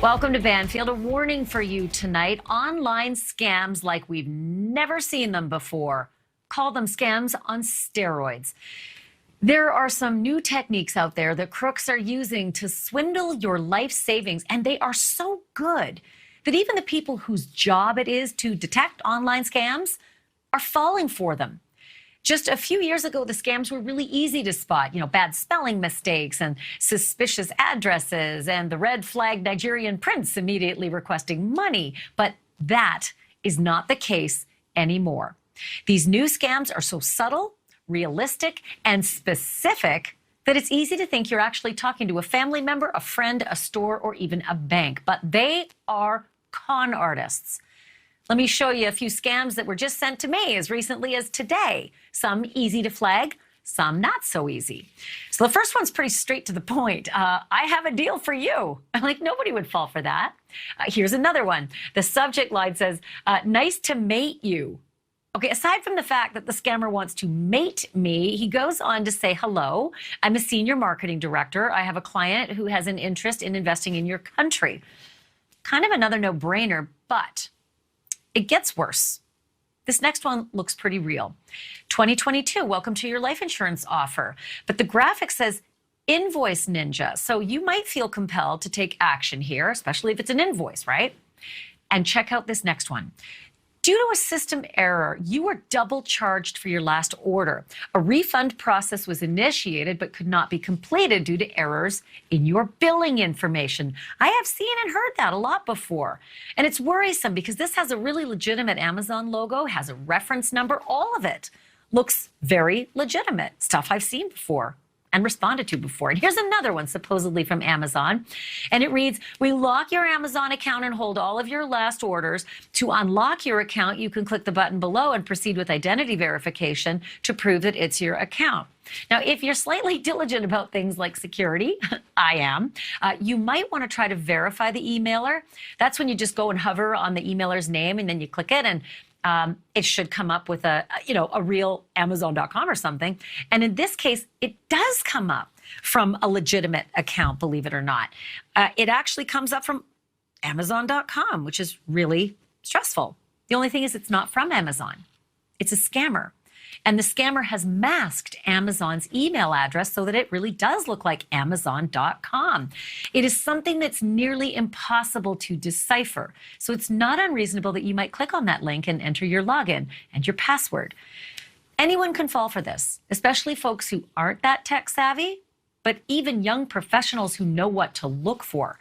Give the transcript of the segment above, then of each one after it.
Welcome to Banfield. A warning for you tonight. Online scams like we've never seen them before. Call them scams on steroids. There are some new techniques out there that crooks are using to swindle your life savings, and they are so good that even the people whose job it is to detect online scams are falling for them. Just a few years ago, the scams were really easy to spot, bad spelling mistakes and suspicious addresses and the red flag Nigerian prince immediately requesting money. But that is not the case anymore. These new scams are so subtle, realistic, and specific that it's easy to think you're actually talking to a family member, a friend, a store, or even a bank. But they are con artists. Let me show you a few scams that were just sent to me as recently as today. Some easy to flag, some not so easy. So the first one's pretty straight to the point. I have a deal for you. I'm like, nobody would fall for that. Here's another one. The subject line says, nice to mate you. Okay, aside from the fact that the scammer wants to mate me, he goes on to say, hello, I'm a senior marketing director. I have a client who has an interest in investing in your country. Kind of another no-brainer, but it gets worse. This next one looks pretty real. 2022, welcome to your life insurance offer. But the graphic says Invoice Ninja. So you might feel compelled to take action here, especially if it's an invoice, right? And check out this next one. Due to a system error, you were double charged for your last order. A refund process was initiated but could not be completed due to errors in your billing information. I have seen and heard that a lot before. And it's worrisome because this has a really legitimate Amazon logo, has a reference number, all of it looks very legitimate. Stuff I've seen before and responded to before. And here's another one, supposedly from Amazon. And it reads, we lock your Amazon account and hold all of your last orders. To unlock your account, you can click the button below and proceed with identity verification to prove that it's your account. Now, if you're slightly diligent about things like security, I am, you might want to try to verify the emailer. That's when you just go and hover on the emailer's name and then you click it and it should come up with a real Amazon.com or something. And in this case, it does come up from a legitimate account, believe it or not. It actually comes up from Amazon.com, which is really stressful. The only thing is it's not from Amazon. It's a scammer. And the scammer has masked Amazon's email address so that it really does look like Amazon.com. It is something that's nearly impossible to decipher. So it's not unreasonable that you might click on that link and enter your login and your password. Anyone can fall for this, especially folks who aren't that tech savvy, but even young professionals who know what to look for.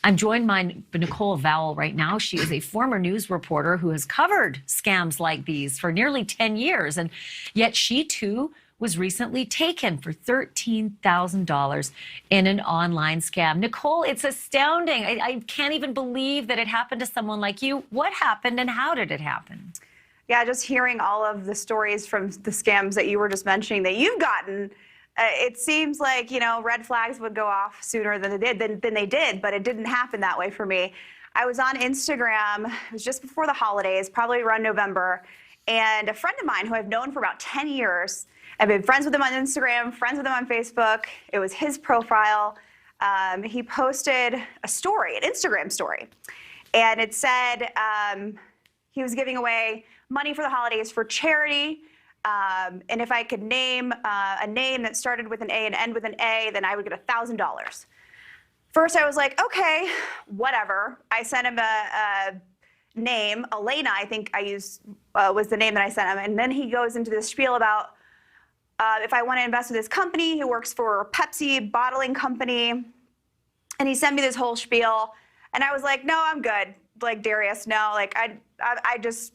I'm joined by Nicole Vowell right now. She is a former news reporter who has covered scams like these for nearly 10 years. And yet she, too, was recently taken for $13,000 in an online scam. Nicole, it's astounding. I can't even believe that it happened to someone like you. What happened and how did it happen? Yeah, just hearing all of the stories from the scams that you were just mentioning that you've gotten, it seems like, red flags would go off sooner than they did, but it didn't happen that way for me. I was on Instagram, it was just before the holidays, probably around November, and a friend of mine who I've known for about 10 years, I've been friends with him on Instagram, friends with him on Facebook. It was his profile. He posted a story, an Instagram story, and it said he was giving away money for the holidays for charity. And if I could name a name that started with an A and ended with an A, then I would get $1,000. First, I was like, okay, whatever. I sent him a name, Elena, I think I used, was the name that I sent him. And then he goes into this spiel about if I want to invest with this company. He works for Pepsi bottling company. And he sent me this whole spiel. And I was like, no, I'm good. Like, Darius, no. Like, I just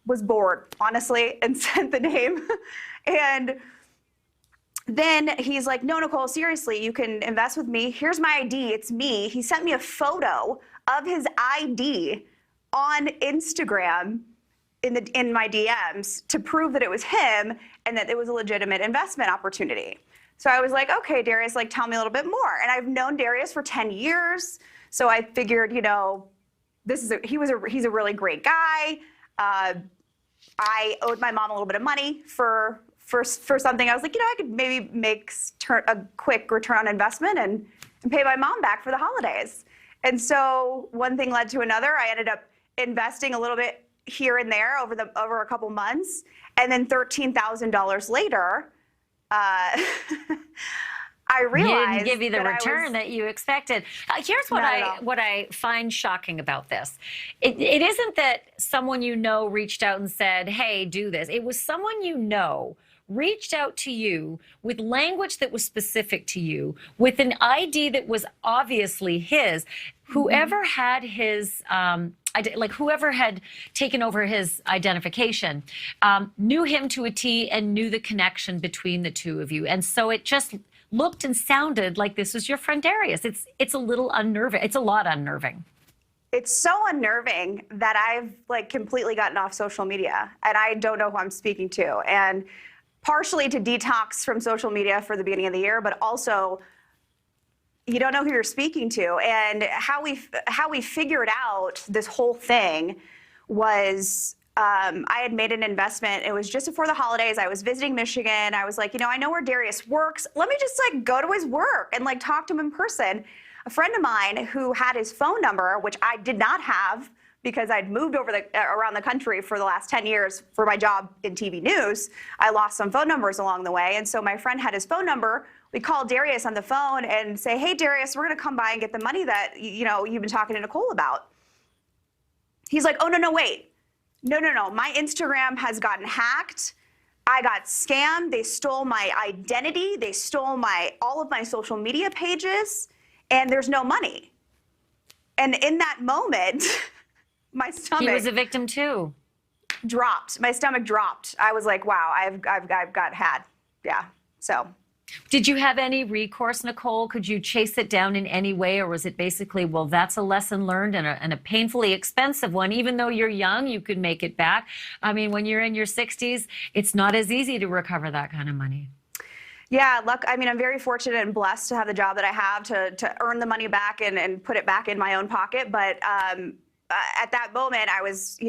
was bored, honestly, and sent the name. And then he's like, no, Nicole, seriously, you can invest with me. Here's my ID. It's me. He sent me a photo of his ID on Instagram in my DMs to prove that it was him and that it was a legitimate investment opportunity. So I was like, okay, Darius, like, tell me a little bit more. And I've known Darius for 10 years. So I figured, he's a really great guy. I owed my mom a little bit of money for something. I was like, I could maybe make a quick return on investment and pay my mom back for the holidays. And so one thing led to another. I ended up investing a little bit here and there over a couple months, and then $13,000 later, I He realized didn't give you the that return that you expected. Here's what Not at all. what I find shocking about this. It isn't that someone you know reached out and said, "Hey, do this." It was someone you know reached out to you with language that was specific to you, with an ID that was obviously his. Whoever had his whoever had taken over his identification knew him to a T and knew the connection between the two of you. And so it just looked and sounded like this was your friend Darius. It's a little unnerving. It's a lot unnerving. It's so unnerving that I've like completely gotten off social media and I don't know who I'm speaking to. And partially to detox from social media for the beginning of the year, but also you don't know who you're speaking to. And how we figured out this whole thing was I had made an investment. It was just before the holidays. I was visiting Michigan. I was like, I know where Darius works. Let me just like go to his work and like talk to him in person. A friend of mine who had his phone number, which I did not have because I'd moved around the country for the last 10 years for my job in TV news. I lost some phone numbers along the way. And so my friend had his phone number. We called Darius on the phone and say, "Hey, Darius, we're going to come by and get the money that, you've been talking to Nicole about." He's like, "Oh, no, wait. No. My Instagram has gotten hacked. I got scammed. They stole my identity. They stole all of my social media pages, and there's no money." And in that moment, my stomach He was a victim too. dropped. My stomach dropped. I was like, wow, I've got had. Yeah. So. Did you have any recourse, Nicole? Could you chase it down in any way, or was it basically, well, that's a lesson learned and a painfully expensive one? Even though you're young, you could make it back. I mean, when you're in your 60s, it's not as easy to recover that kind of money. Yeah, I'm very fortunate and blessed to have the job that I have to earn the money back and put it back in my own pocket. But at that moment, I was,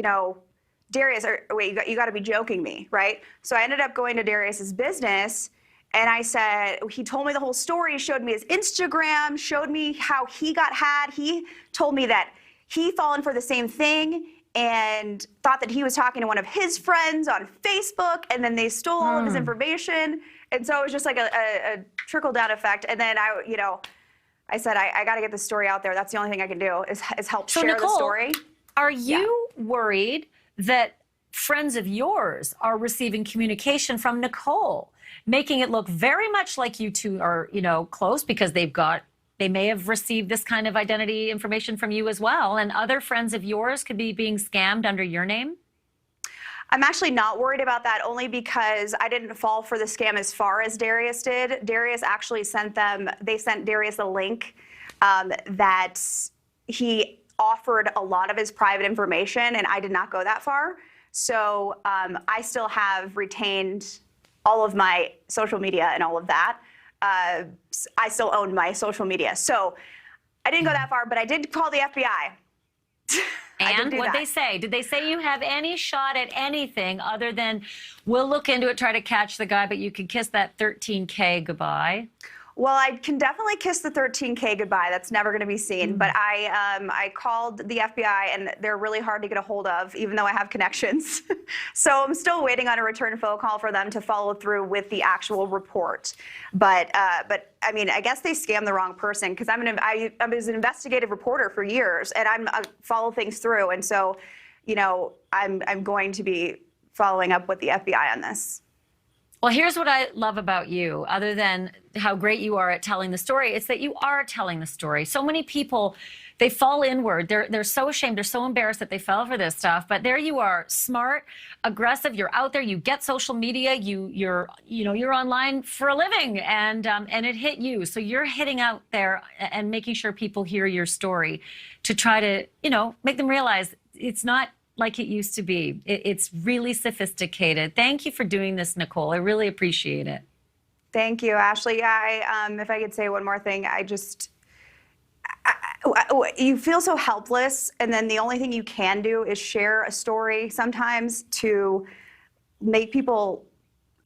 Darius, wait, you got to be joking me, right? So I ended up going to Darius's business. And I said, he told me the whole story, showed me his Instagram, showed me how he got had. He told me that he fallen for the same thing and thought that he was talking to one of his friends on Facebook, and then they stole all of his information. And so it was just like a trickle-down effect. And then I said, I got to get the story out there. That's the only thing I can do is help share Nicole, the story. Are you worried that friends of yours are receiving communication from Nicole, making it look very much like you two are, close because they may have received this kind of identity information from you as well, and other friends of yours could be being scammed under your name? I'm actually not worried about that, only because I didn't fall for the scam as far as Darius did. Darius actually sent Darius a link that he offered a lot of his private information, and I did not go that far. So I still have retained all of my social media and all of that. I still own my social media. So I didn't go that far, but I did call the FBI. And what'd they say? Did they say you have any shot at anything other than, we'll look into it, try to catch the guy, but you can kiss that $13K goodbye? Well, I can definitely kiss the $13K goodbye. That's never going to be seen. But I called the FBI, and they're really hard to get a hold of, even though I have connections. So I'm still waiting on a return phone call for them to follow through with the actual report. But I mean, I guess they scammed the wrong person, because I was an investigative reporter for years, and I follow things through. And so, I'm going to be following up with the FBI on this. Well, here's what I love about you, other than how great you are at telling the story, it's that you are telling the story. So many people, they fall inward. They're so ashamed. They're so embarrassed that they fell for this stuff. But there you are, smart, aggressive. You're out there. You get social media. You're online for a living, and it hit you. So you're hitting out there and making sure people hear your story to try to make them realize it's not like it used to be. It's really sophisticated. Thank you for doing this, Nicole. I really appreciate it. Thank you, Ashley. If I could say one more thing, you feel so helpless, and then the only thing you can do is share a story sometimes to make people.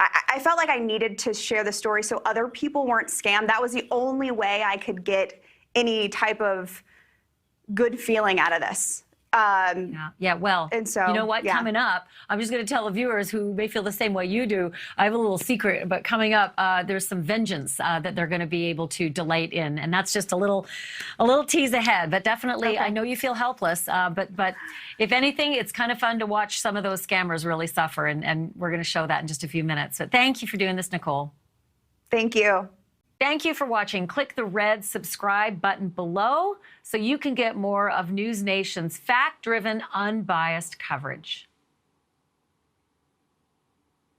I felt like I needed to share the story so other people weren't scammed. That was the only way I could get any type of good feeling out of this. Yeah. Well, And so, you know what? yeah. Coming up, I'm just going to tell the viewers who may feel the same way you do. I have a little secret, but coming up, there's some vengeance that they're going to be able to delight in, and that's just a little tease ahead. But definitely, Okay. I know you feel helpless, but if anything, it's kind of fun to watch some of those scammers really suffer, and we're going to show that in just a few minutes. But thank you for doing this, Nicole. Thank you. Thank you for watching. Click the red subscribe button below so you can get more of News Nation's fact-driven, unbiased coverage.